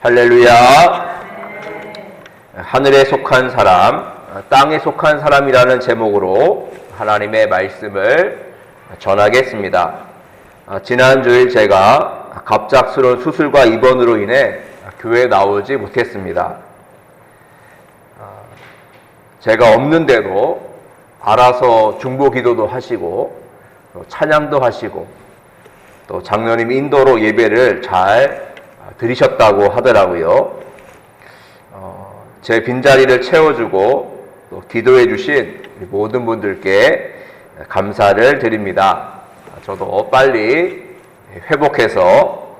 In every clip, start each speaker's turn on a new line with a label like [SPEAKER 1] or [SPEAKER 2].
[SPEAKER 1] 할렐루야. 하늘에 속한 사람, 땅에 속한 사람이라는 제목으로 하나님의 말씀을 전하겠습니다. 지난주일 제가 갑작스러운 수술과 입원으로 인해 교회에 나오지 못했습니다. 제가 없는데도 알아서 중보 기도도 하시고 찬양도 하시고 또 장로님 인도로 예배를 잘 드리셨다고 하더라고요. 제 빈자리를 채워주고 또 기도해 주신 모든 분들께 감사를 드립니다. 저도 빨리 회복해서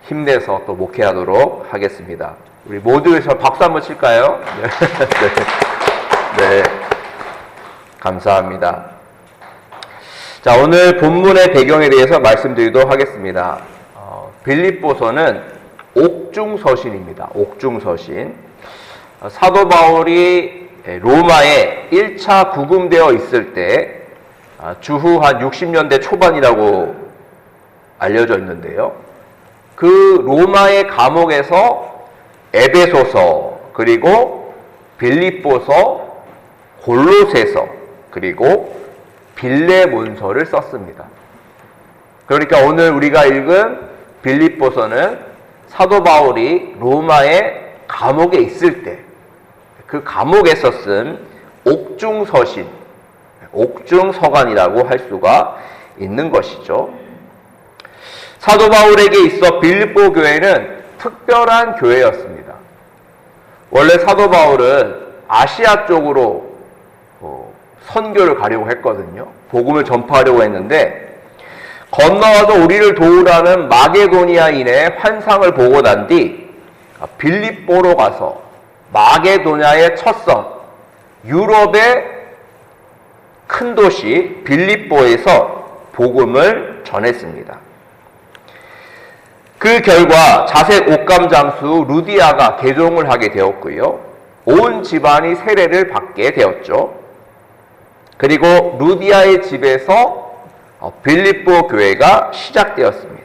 [SPEAKER 1] 힘내서 또 목회하도록 하겠습니다. 우리 모두 저 박수 한번 칠까요? 네. 감사합니다. 자, 오늘 본문의 배경에 대해서 말씀드리도록 하겠습니다. 빌립보서는 옥중서신입니다. 옥중서신. 사도 바울이 로마에 1차 구금되어 있을 때 주후 한 60년대 초반이라고 알려져 있는데요. 그 로마의 감옥에서 에베소서, 그리고 빌립보서, 골로새서, 그리고 빌레몬서를 썼습니다. 그러니까 오늘 우리가 읽은 빌립보서는 사도 바울이 로마의 감옥에 있을 때 그 감옥에서 쓴 옥중서신, 옥중서간이라고 할 수가 있는 것이죠. 사도 바울에게 있어 빌립보 교회는 특별한 교회였습니다. 원래 사도 바울은 아시아 쪽으로 선교를 가려고 했거든요. 복음을 전파하려고 했는데 건너와서 우리를 도우라는 마게도니아인의 환상을 보고 난 뒤 빌립보로 가서 마게도냐의 첫성, 유럽의 큰 도시 빌립보에서 복음을 전했습니다. 그 결과 자색 옷감 장수 루디아가 개종을 하게 되었고요. 온 집안이 세례를 받게 되었죠. 그리고 루디아의 집에서 빌립보 교회가 시작되었습니다.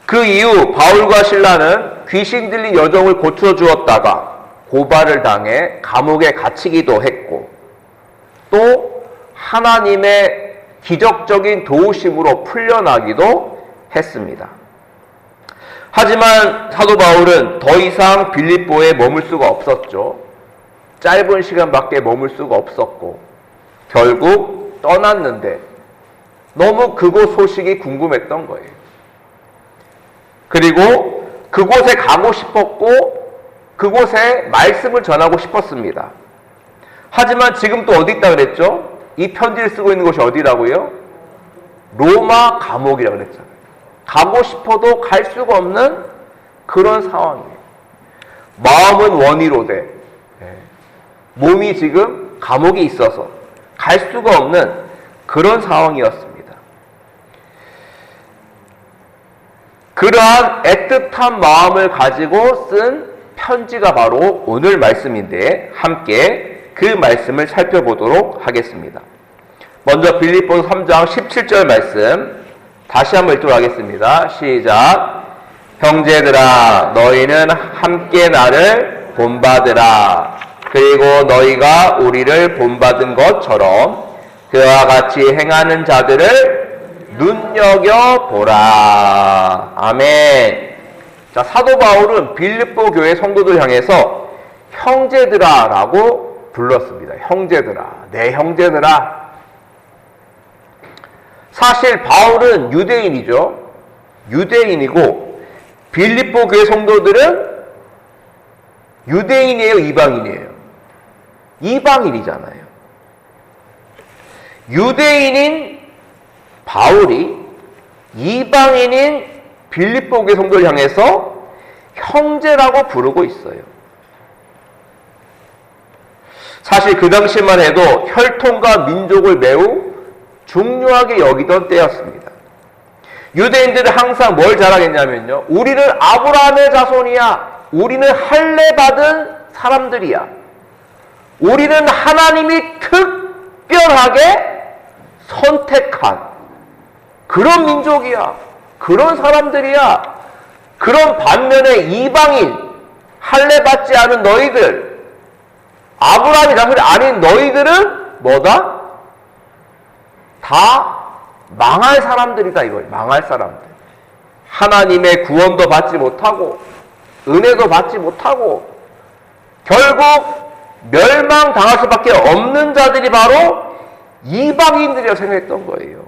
[SPEAKER 1] 그 이후 바울과 실라는 귀신 들린 여종을 고쳐 주었다가 고발을 당해 감옥에 갇히기도 했고, 또 하나님의 기적적인 도우심으로 풀려나기도 했습니다. 하지만 사도 바울은 더 이상 빌립보에 머물 수가 없었죠. 짧은 시간밖에 머물 수가 없었고 결국 떠났는데 너무 그곳 소식이 궁금했던 거예요. 그리고 그곳에 가고 싶었고 그곳에 말씀을 전하고 싶었습니다. 하지만 지금 또 어디 있다 그랬죠? 이 편지를 쓰고 있는 곳이 어디라고요? 로마 감옥이라고 그랬잖아요. 가고 싶어도 갈 수가 없는 그런 상황이에요. 마음은 원이로되 몸이 지금 감옥에 있어서 갈 수가 없는 그런 상황이었습니다. 그러한 애틋한 마음을 가지고 쓴 편지가 바로 오늘 말씀인데 함께 그 말씀을 살펴보도록 하겠습니다. 먼저 빌립보서 3장 17절 말씀 다시 한번 읽도록 하겠습니다. 시작. 형제들아, 너희는 함께 나를 본받으라. 그리고 너희가 우리를 본받은 것처럼 그와 같이 행하는 자들을 눈여겨보라. 아멘. 자, 사도 바울은 빌립보 교회 성도들 향해서 형제들아 라고 불렀습니다. 형제들아, 내 형제들아. 사실 바울은 유대인이죠. 유대인이고 빌립보 교회 성도들은 유대인이에요, 이방인이에요? 이방인이잖아요. 유대인인 바울이 이방인인 빌립보 교회 성도를 향해서 형제라고 부르고 있어요. 사실 그 당시만 해도 혈통과 민족을 매우 중요하게 여기던 때였습니다. 유대인들은 항상 뭘 자랑했냐면요, 우리는 아브라함의 자손이야. 우리는 할례 받은 사람들이야. 우리는 하나님이 특별하게 선택한 그런 민족이야. 그런 사람들이야. 그런 반면에 이방인, 할례 받지 않은 너희들, 아브라함의 자손이 아닌 너희들은 뭐다? 다 망할 사람들이다 이거예요. 망할 사람들. 하나님의 구원도 받지 못하고 은혜도 받지 못하고 결국 멸망당할 수밖에 없는 자들이 바로 이방인들이라고 생각했던 거예요.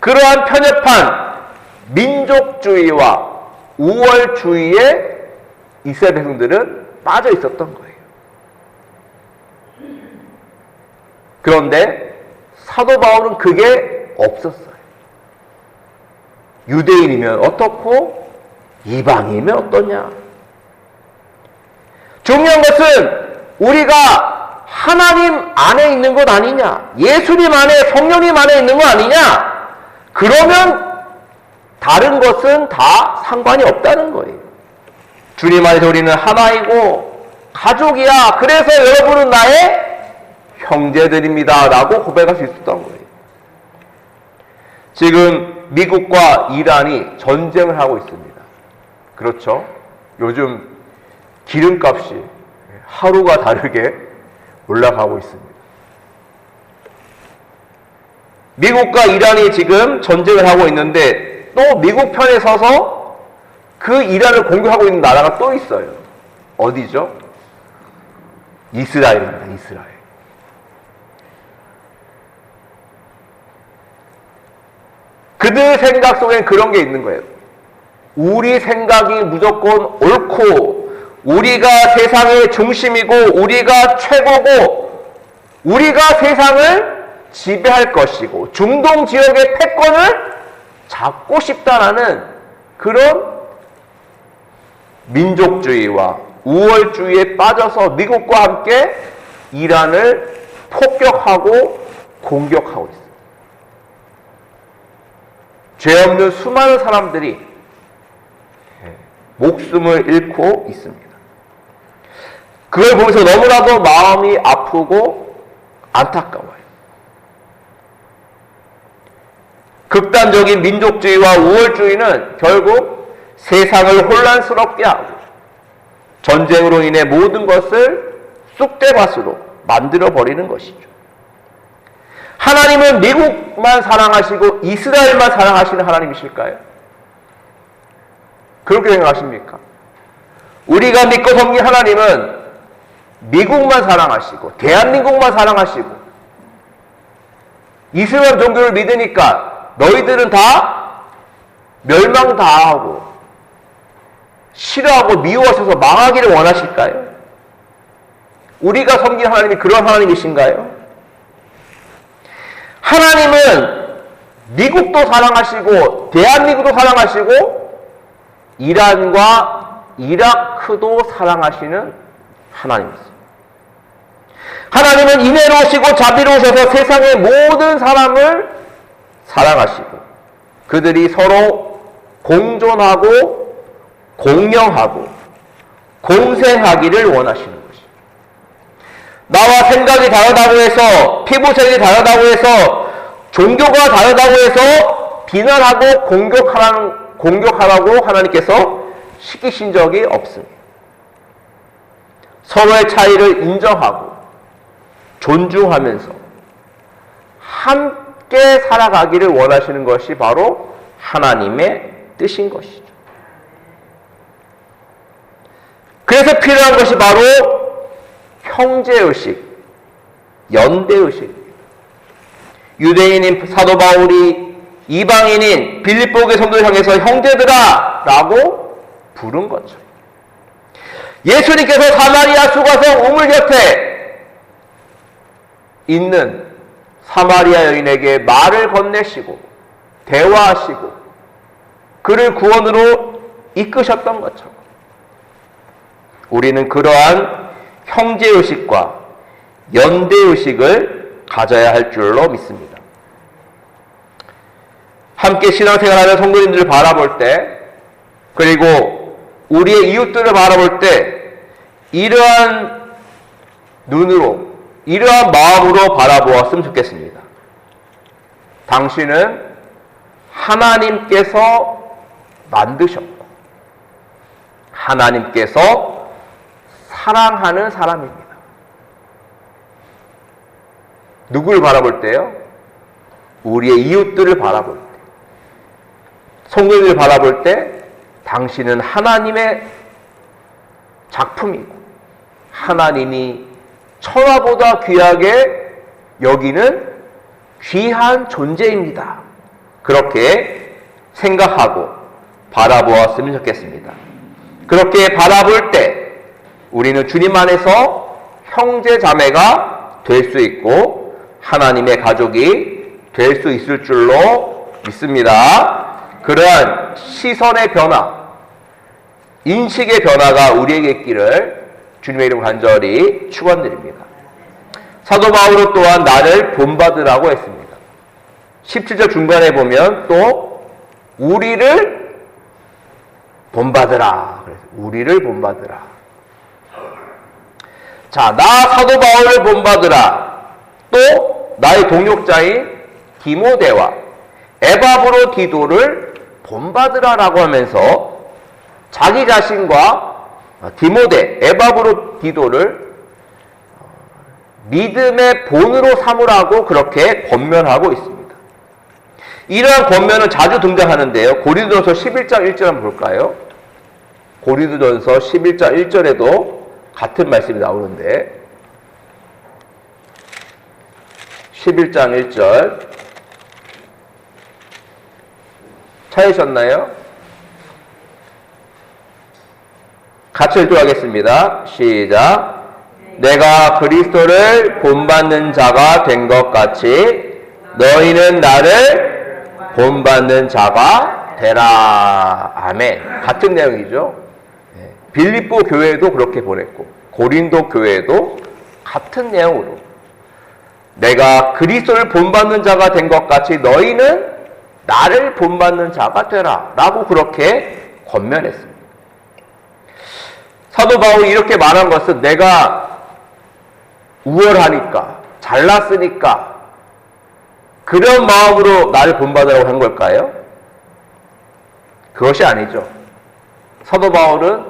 [SPEAKER 1] 그러한 편협한 민족주의와 우월주의에 이스라엘 백성들은 빠져 있었던 거예요. 그런데 사도 바울은 그게 없었어요. 유대인이면 어떻고 이방인이면 어떠냐. 중요한 것은 우리가 하나님 안에 있는 것 아니냐, 예수님 안에, 성령님 안에 있는 거 아니냐. 그러면 다른 것은 다 상관이 없다는 거예요. 주님 안에서 우리는 하나이고 가족이야. 그래서 여러분은 나의 형제들입니다 라고 고백할 수 있었던 거예요. 지금 미국과 이란이 전쟁을 하고 있습니다. 그렇죠? 요즘 기름값이 하루가 다르게 올라가고 있습니다. 미국과 이란이 지금 전쟁을 하고 있는데 또 미국 편에 서서 그 이란을 공격하고 있는 나라가 또 있어요. 어디죠? 이스라엘입니다. 이스라엘. 그들 생각 속엔 그런 게 있는 거예요. 우리 생각이 무조건 옳고 우리가 세상의 중심이고 우리가 최고고 우리가 세상을 지배할 것이고 중동 지역의 패권을 잡고 싶다라는 그런 민족주의와 우월주의에 빠져서 미국과 함께 이란을 폭격하고 공격하고 있습니다. 죄 없는 수많은 사람들이 목숨을 잃고 있습니다. 그걸 보면서 너무나도 마음이 아프고 안타까워요. 극단적인 민족주의와 우월주의는 결국 세상을 혼란스럽게 하고 전쟁으로 인해 모든 것을 쑥대밭으로 만들어버리는 것이죠. 하나님은 미국만 사랑하시고 이스라엘만 사랑하시는 하나님이실까요? 그렇게 생각하십니까? 우리가 믿고 섬긴 하나님은 미국만 사랑하시고 대한민국만 사랑하시고 이슬람 종교를 믿으니까 너희들은 다 멸망 다 하고 싫어하고 미워하셔서 망하기를 원하실까요? 우리가 섬긴 하나님이 그런 하나님이신가요? 하나님은 미국도 사랑하시고 대한민국도 사랑하시고 이란과 이라크도 사랑하시는 하나님이십니다. 하나님은 인애로우시고 자비로우셔서 세상의 모든 사람을 사랑하시고 그들이 서로 공존하고 공영하고 공생하기를 원하시는 것입니다. 나와 생각이 다르다고 해서 피부색이 다르다고 해서 종교가 다르다고 해서 비난하고 공격하라고 하나님께서 시키신 적이 없습니다. 서로의 차이를 인정하고 존중하면서 함께 살아가기를 원하시는 것이 바로 하나님의 뜻인 것이죠. 그래서 필요한 것이 바로 형제의식, 연대의식입니다. 유대인인 사도 바울이 이방인인 빌립보의 성도를 향해서 형제들아 라고 부른 것처럼 예수님께서 사마리아 수가성 우물 곁에 있는 사마리아 여인에게 말을 건네시고 대화하시고 그를 구원으로 이끄셨던 것처럼 우리는 그러한 형제의식과 연대의식을 가져야 할 줄로 믿습니다. 함께 신앙생활하는 성도님들을 바라볼 때 그리고 우리의 이웃들을 바라볼 때 이러한 눈으로 이러한 마음으로 바라보았으면 좋겠습니다. 당신은 하나님께서 만드셨고 하나님께서 사랑하는 사람입니다. 누구를 바라볼 때요? 우리의 이웃들을 바라볼 때, 성도들을 바라볼 때 당신은 하나님의 작품이고 하나님이 천하보다 귀하게 여기는 귀한 존재입니다. 그렇게 생각하고 바라보았으면 좋겠습니다. 그렇게 바라볼 때 우리는 주님 안에서 형제 자매가 될 수 있고 하나님의 가족이 될 수 있을 줄로 믿습니다. 그러한 시선의 변화, 인식의 변화가 우리에게 있기를 주님의 이름으로 간절히 축원드립니다. 사도 바울은 또한 나를 본받으라고 했습니다. 17절 중간에 보면 또 우리를 본받으라. 우리를 본받으라. 자, 나 사도 바울을 본받으라. 또 나의 동역자인 디모데와 에바브로 디도를 본받으라라고 하면서 자기 자신과 디모데, 에바브로 디도를 믿음의 본으로 삼으라고 그렇게 권면하고 있습니다. 이러한 권면은 자주 등장하는데요. 고린도전서 11장 1절 한번 볼까요? 고린도전서 11장 1절에도 같은 말씀이 나오는데 11장 1절 찾으셨나요? 같이 읽도록 하겠습니다. 시작. 내가 그리스도를 본받는 자가 된 것 같이 너희는 나를 본받는 자가 되라. 아멘. 같은 내용이죠. 빌립보 교회도 그렇게 보냈고 고린도 교회도 같은 내용으로 내가 그리스도를 본받는 자가 된 것 같이 너희는 나를 본받는 자가 되라 라고 그렇게 권면했습니다. 사도 바울이 이렇게 말한 것은 내가 우월하니까 잘났으니까 그런 마음으로 나를 본받으라고 한 걸까요? 그것이 아니죠. 사도 바울은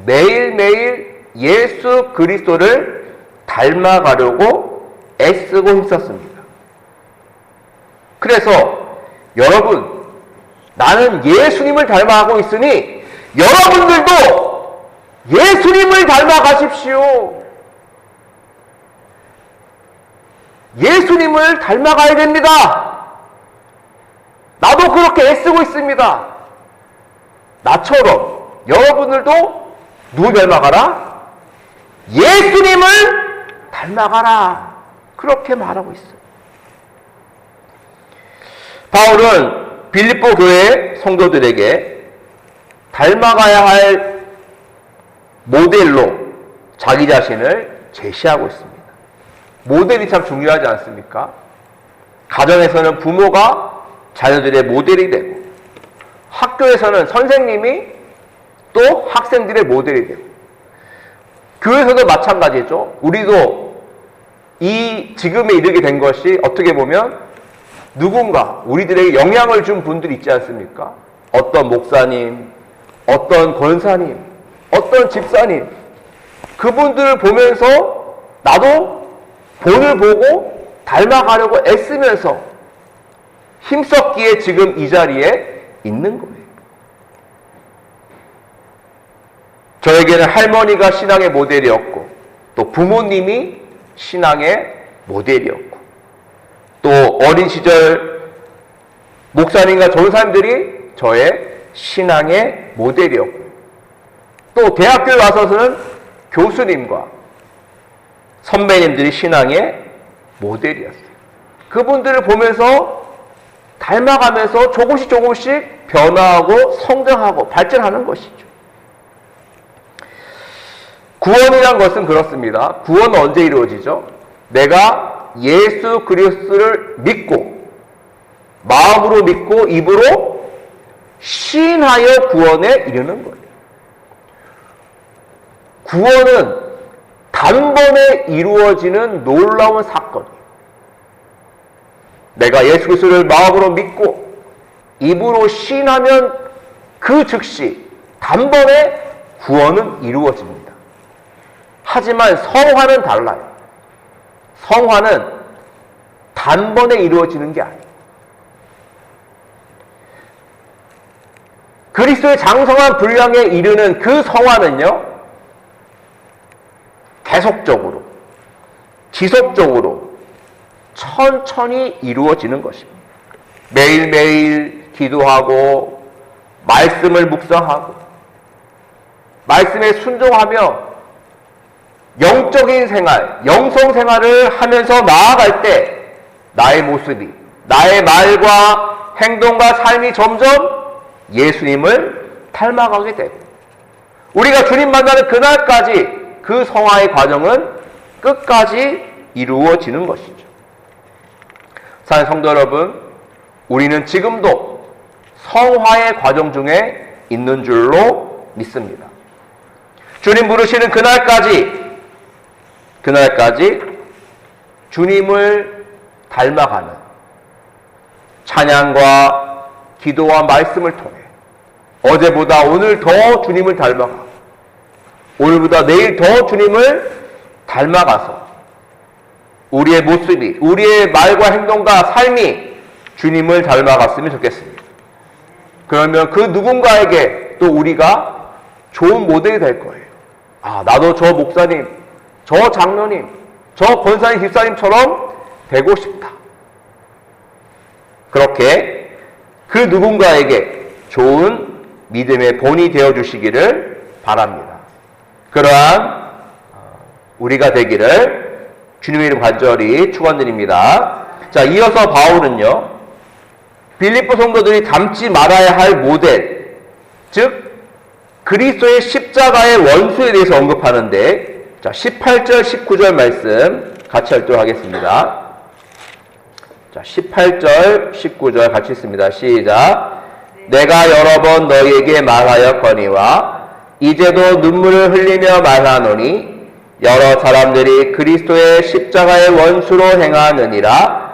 [SPEAKER 1] 매일매일 예수 그리스도를 닮아가려고 애쓰고 힘썼습니다. 그래서 여러분, 나는 예수님을 닮아가고 있으니 여러분들도 예수님을 닮아가십시오. 예수님을 닮아가야 됩니다. 나도 그렇게 애쓰고 있습니다. 나처럼 여러분들도 누구 닮아가라? 예수님을 닮아가라. 그렇게 말하고 있어요. 바울은 빌립보 교회 성도들에게 닮아가야 할 모델로 자기 자신을 제시하고 있습니다. 모델이 참 중요하지 않습니까? 가정에서는 부모가 자녀들의 모델이 되고 학교에서는 선생님이 또 학생들의 모델이 되고 교회에서도 마찬가지죠. 우리도 이 지금에 이르게 된 것이 어떻게 보면 누군가 우리들에게 영향을 준 분들이 있지 않습니까? 어떤 목사님, 어떤 권사님, 어떤 집사님, 그분들을 보면서 나도 본을 보고 닮아가려고 애쓰면서 힘썼기에 지금 이 자리에 있는 거예요. 저에게는 할머니가 신앙의 모델이었고 또 부모님이 신앙의 모델이었고 또 어린 시절 목사님과 전사님들이 저의 신앙의 모델이었고 또 대학교에 와서는 교수님과 선배님들이 신앙의 모델이었어요. 그분들을 보면서 닮아가면서 조금씩 변화하고 성장하고 발전하는 것이죠. 구원이란 것은 그렇습니다. 구원은 언제 이루어지죠? 내가 예수 그리스도를 믿고 마음으로 믿고 입으로 시인하여 구원에 이르는 거예요. 구원은 단번에 이루어지는 놀라운 사건이에요. 내가 예수 그리스도를 마음으로 믿고 입으로 시인하면 그 즉시 단번에 구원은 이루어집니다. 하지만 성화는 달라요. 성화는 단번에 이루어지는 게 아니에요. 그리스도의 장성한 분량에 이르는 그 성화는요, 계속적으로, 지속적으로, 천천히 이루어지는 것입니다. 매일매일 기도하고, 말씀을 묵상하고, 말씀에 순종하며, 영적인 생활, 영성 생활을 하면서 나아갈 때, 나의 모습이, 나의 말과 행동과 삶이 점점 예수님을 닮아가게 되고, 우리가 주님 만나는 그날까지 그 성화의 과정은 끝까지 이루어지는 것이죠. 사랑하는 성도 여러분, 우리는 지금도 성화의 과정 중에 있는 줄로 믿습니다. 주님 부르시는 그날까지 주님을 닮아가는 찬양과 기도와 말씀을 통해 어제보다 오늘 더 주님을 닮아가고, 오늘보다 내일 더 주님을 닮아가서 우리의 모습이, 우리의 말과 행동과 삶이 주님을 닮아갔으면 좋겠습니다. 그러면 그 누군가에게 또 우리가 좋은 모델이 될 거예요. 아, 나도 저 목사님, 저 장로님, 저 권사님, 집사님처럼 되고 싶다. 그렇게 그 누군가에게 좋은 믿음의 본이 되어주시기를 바랍니다. 그러한 우리가 되기를 주님의 이름 간절히 축원드립니다. 자, 이어서 바울은요, 빌립보 성도들이 닮지 말아야 할 모델, 즉 그리스도의 십자가의 원수에 대해서 언급하는데, 자, 18절, 19절 말씀 같이 읽도록 하겠습니다. 자, 18절, 19절 같이 읽습니다. 시작. 내가 여러 번 너희에게 말하였거니와 이제도 눈물을 흘리며 말하노니 여러 사람들이 그리스도의 십자가의 원수로 행하느니라.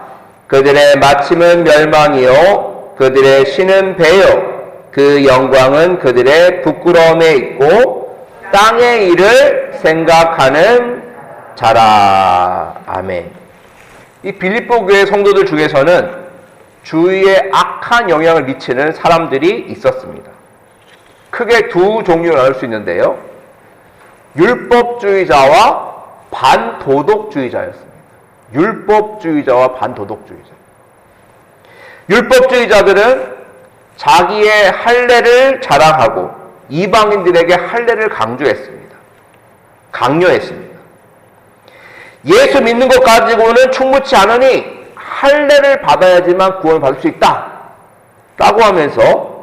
[SPEAKER 1] 그들의 마침은 멸망이요 그들의 신은 배요 그 영광은 그들의 부끄러움에 있고 땅의 일을 생각하는 자라. 아멘. 이 빌립보 교회 성도들 중에서는 주위에 악한 영향을 미치는 사람들이 있었습니다. 크게 두 종류로 나눌 수 있는데요, 율법주의자와 반도덕주의자였습니다. 율법주의자와 반도덕주의자. 율법주의자들은 자기의 할례를 자랑하고 이방인들에게 할례를 강요했습니다. 예수 믿는 것 가지고는 충분치 않으니 할례를 받아야지만 구원을 받을 수 있다 라고 하면서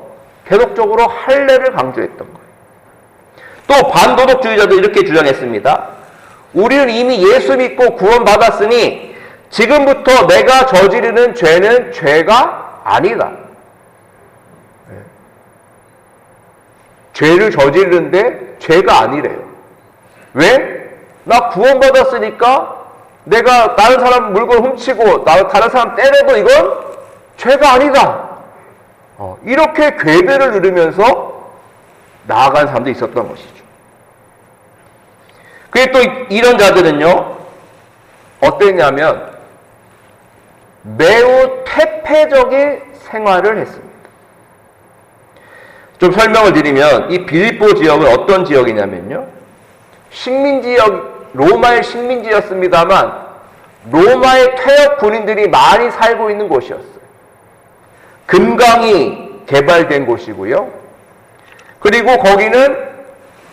[SPEAKER 1] 계속적으로 할례를 강조했던 거예요. 또 반도덕주의자도 이렇게 주장했습니다. 우리는 이미 예수 믿고 구원받았으니 지금부터 내가 저지르는 죄는 죄가 아니다. 죄를 저지르는데 죄가 아니래요. 왜? 나 구원받았으니까 내가 다른 사람 물건 훔치고 다른 사람 때려도 이건 죄가 아니다. 이렇게 궤배를 누리면서 나아간 사람도 있었던 것이죠. 그리고 또 이런 자들은요, 어땠냐면 매우 퇴폐적인 생활을 했습니다. 좀 설명을 드리면 이 빌립보 지역은 어떤 지역이냐면요, 식민지역, 로마의 식민지였습니다만 로마의 퇴역 군인들이 많이 살고 있는 곳이었어요. 금강이 개발된 곳이고요. 그리고 거기는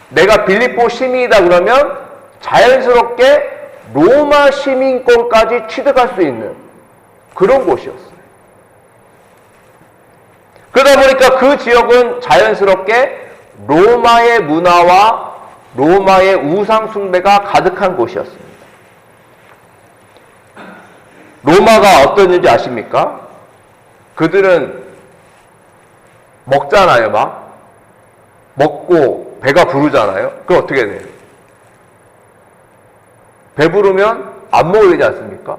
[SPEAKER 1] 내가 빌립보 시민이다 그러면 자연스럽게 로마 시민권까지 취득할 수 있는 그런 곳이었어요. 그러다 보니까 그 지역은 자연스럽게 로마의 문화와 로마의 우상 숭배가 가득한 곳이었습니다. 로마가 어떤지 아십니까? 그들은 먹잖아요, 막. 먹고 배가 부르잖아요. 그럼 어떻게 돼요? 배부르면 안 먹어야 되지 않습니까?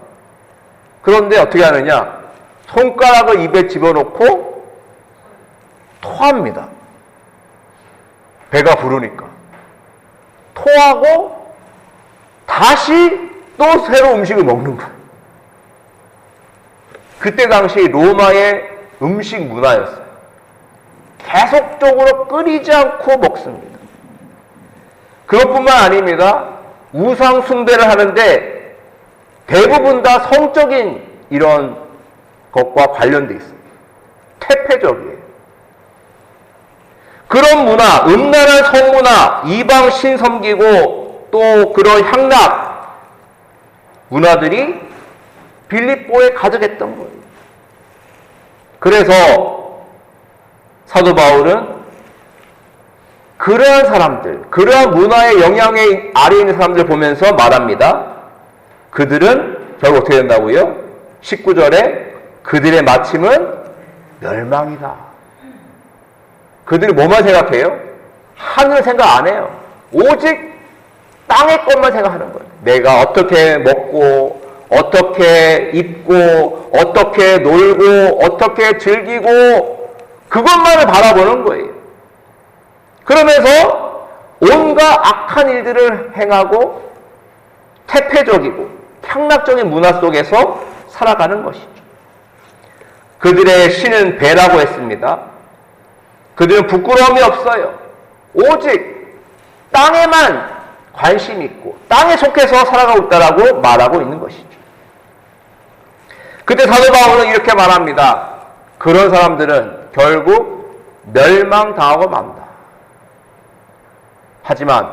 [SPEAKER 1] 그런데 어떻게 하느냐? 손가락을 입에 집어넣고 토합니다. 배가 부르니까. 토하고 다시 또 새로 음식을 먹는 거예요. 그때 당시 로마의 음식 문화였어요. 계속적으로 끊이지 않고 먹습니다. 그것뿐만 아닙니다. 우상 숭배를 하는데 대부분 다 성적인 이런 것과 관련돼 있습니다. 퇴폐적이에요. 그런 문화, 음란한 성문화, 이방 신 섬기고 또 그런 향락 문화들이 빌립보에 가득했던 거예요. 그래서 사도 바울은 그러한 사람들, 그러한 문화의 영향에 아래 있는 사람들 보면서 말합니다. 그들은 결국 어떻게 된다고요? 19절에 그들의 마침은 멸망이다. 그들이 뭐만 생각해요? 하늘 생각 안 해요. 오직 땅의 것만 생각하는 거예요. 내가 어떻게 먹고 어떻게 입고 어떻게 놀고 어떻게 즐기고 그것만을 바라보는 거예요. 그러면서 온갖 악한 일들을 행하고 퇴폐적이고 향락적인 문화 속에서 살아가는 것이죠. 그들의 신은 배라고 했습니다. 그들은 부끄러움이 없어요. 오직 땅에만 관심이 있고 땅에 속해서 살아가고 있다라고 말하고 있는 것이죠. 그때 사도 바울은 이렇게 말합니다. 그런 사람들은 결국 멸망당하고 맙니다. 하지만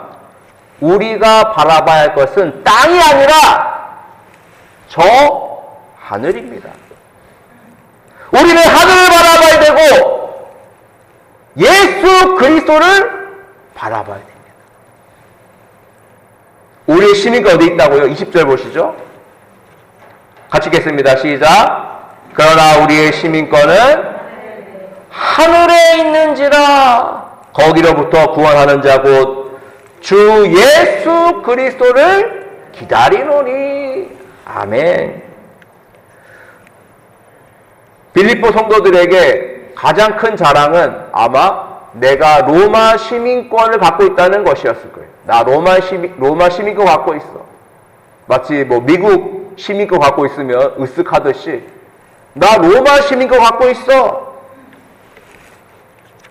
[SPEAKER 1] 우리가 바라봐야 할 것은 땅이 아니라 저 하늘입니다. 우리는 하늘을 바라봐야 되고 예수 그리스도를 바라봐야 됩니다. 우리의 시민권 어디 있다고요? 20절 보시죠. 같이 읽겠습니다. 시작. 그러나 우리의 시민권은 하늘에 있는지라 거기로부터 구원하는 자 곧 주 예수 그리스도를 기다리노니. 아멘. 빌립보 성도들에게 가장 큰 자랑은 아마 내가 로마 시민권을 갖고 있다는 것이었을 거예요. 나 로마 시민권 갖고 있어. 마치 뭐 미국 시민권 갖고 있으면 으쓱하듯이 나 로마 시민권 갖고 있어.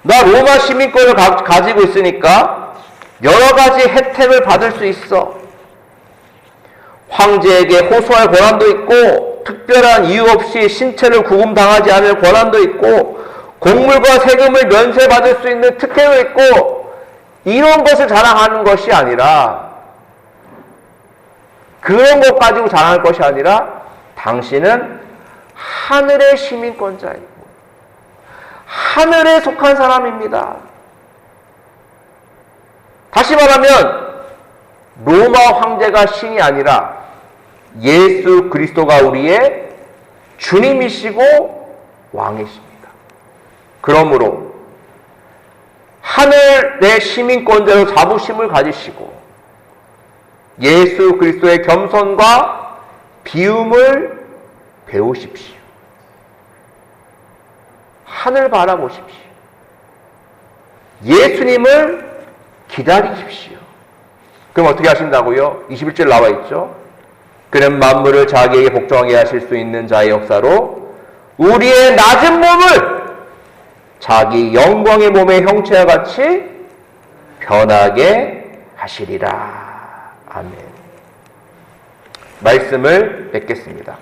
[SPEAKER 1] 나 로마 시민권을 가지고 있으니까 여러 가지 혜택을 받을 수 있어. 황제에게 호소할 권한도 있고 특별한 이유 없이 신체를 구금당하지 않을 권한도 있고 곡물과 세금을 면세받을 수 있는 특혜도 있고 이런 것을 자랑하는 것이 아니라 그런 것 가지고 자랑할 것이 아니라 당신은 하늘의 시민권자이고 하늘에 속한 사람입니다. 다시 말하면 로마 황제가 신이 아니라 예수 그리스도가 우리의 주님이시고 왕이십니다. 그러므로 하늘의 시민권자로 자부심을 가지시고 예수 그리스도의 겸손과 비움을 배우십시오. 하늘 바라보십시오. 예수님을 기다리십시오. 그럼 어떻게 하신다고요? 21절 나와 있죠. 그는 만물을 자기에게 복종하게 하실 수 있는 자의 역사로 우리의 낮은 몸을 자기 영광의 몸의 형체와 같이 변하게 하시리라. 아멘. 말씀을 맺겠습니다.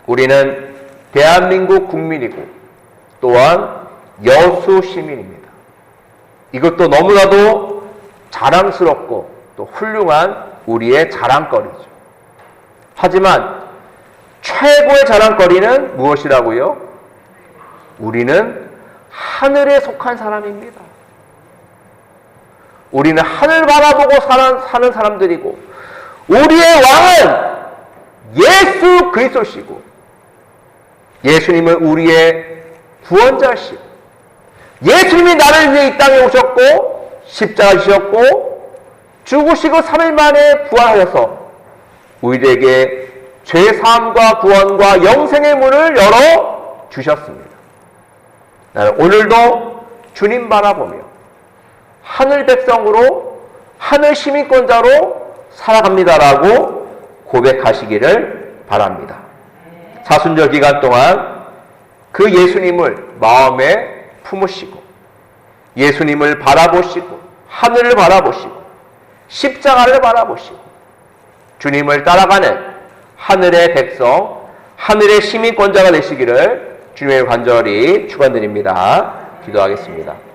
[SPEAKER 1] 우리는 대한민국 국민이고 또한 여수 시민입니다. 이것도 너무나도 자랑스럽고 또 훌륭한 우리의 자랑거리죠. 하지만 최고의 자랑거리는 무엇이라고요? 우리는 하늘에 속한 사람입니다. 우리는 하늘 바라보고 사는 사람들이고 우리의 왕은 예수 그리스도시고 예수님은 우리의 구원자시고 예수님이 나를 위해 이 땅에 오셨고 십자가 지셨고 죽으시고 3일 만에 부활하셔서 우리에게 죄사함과 구원과 영생의 문을 열어 주셨습니다. 나는 오늘도 주님 바라보며 하늘 백성으로 하늘 시민권자로 살아갑니다라고 고백하시기를 바랍니다. 사순절 기간 동안 그 예수님을 마음에 품으시고 예수님을 바라보시고 하늘을 바라보시고 십자가를 바라보시고 주님을 따라가는 하늘의 백성, 하늘의 시민권자가 되시기를 주님의 간절히 축원드립니다. 기도하겠습니다.